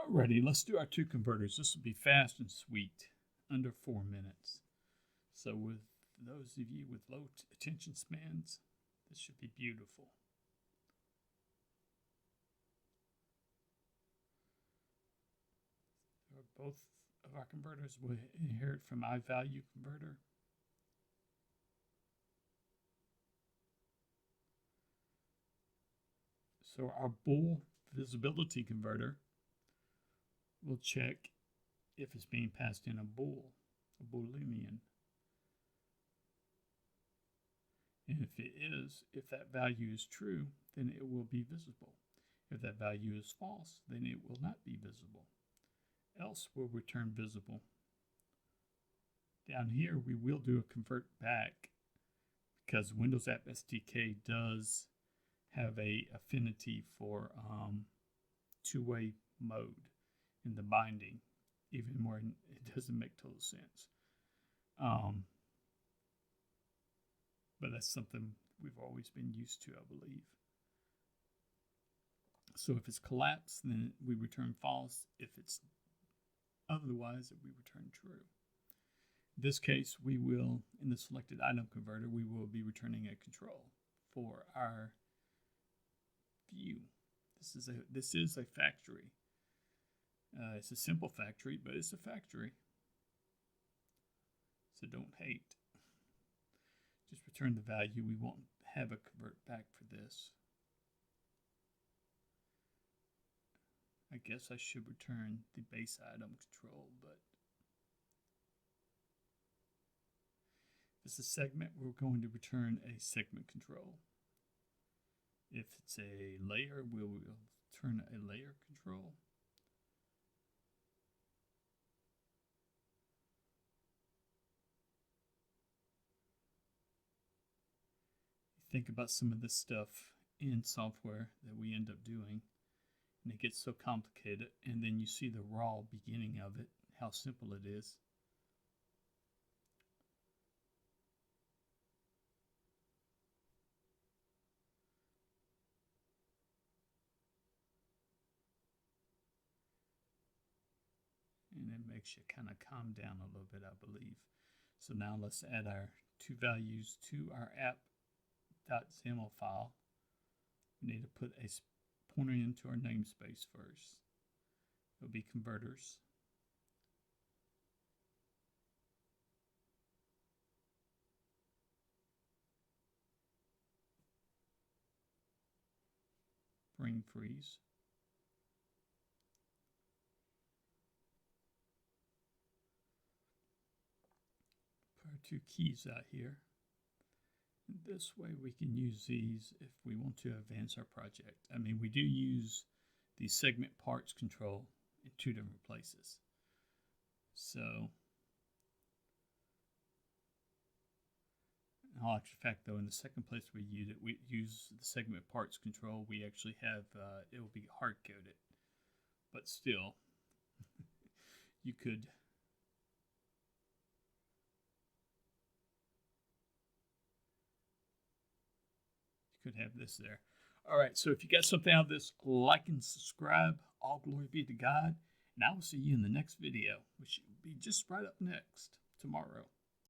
Alrighty, let's do our two converters. This will be fast and sweet, under 4 minutes. So with those of you with low attention spans, this should be beautiful. Both of our converters will inherit from IValueConverter. So our bool visibility converter will check if it's being passed in a bool, a Boolean. And if it is, if that value is true, then it will be visible. If that value is false, then it will not be visible. Else will return visible. Down here, we will do a convert back because Windows App SDK does have a affinity for two-way mode in the binding, even more it doesn't make total sense. But that's something we've always been used to, I believe. So if it's collapsed, then we return false. If it's otherwise, we return true. In this case, we will, in the selected item converter, we will be returning a control for our view. This is a factory. It's a simple factory, but it's a factory. So don't hate. Just return the value. We won't have a convert back for this. I guess I should return the base item control, but if it's a segment, we're going to return a segment control. If it's a layer, we'll return a layer control. Think about some of this stuff in software that we end up doing, and it gets so complicated, and then you see the raw beginning of it, how simple it is. And it makes you kind of calm down a little bit, I believe. So now let's add our two values to our app.xaml file. We need to put a pointer into our namespace first. It'll be converters. Bring freeze. Put our two keys out here. This way we can use these if we want to advance our project. I mean, we do use the segment parts control in two different places. So, in all actual fact though, in the second place we use the segment parts control, we actually have, it will be hard-coded. But still, you could have this there. All right, so if you got something out of this, like and subscribe. All glory be to God. And I will see you in the next video, which will be just right up next tomorrow.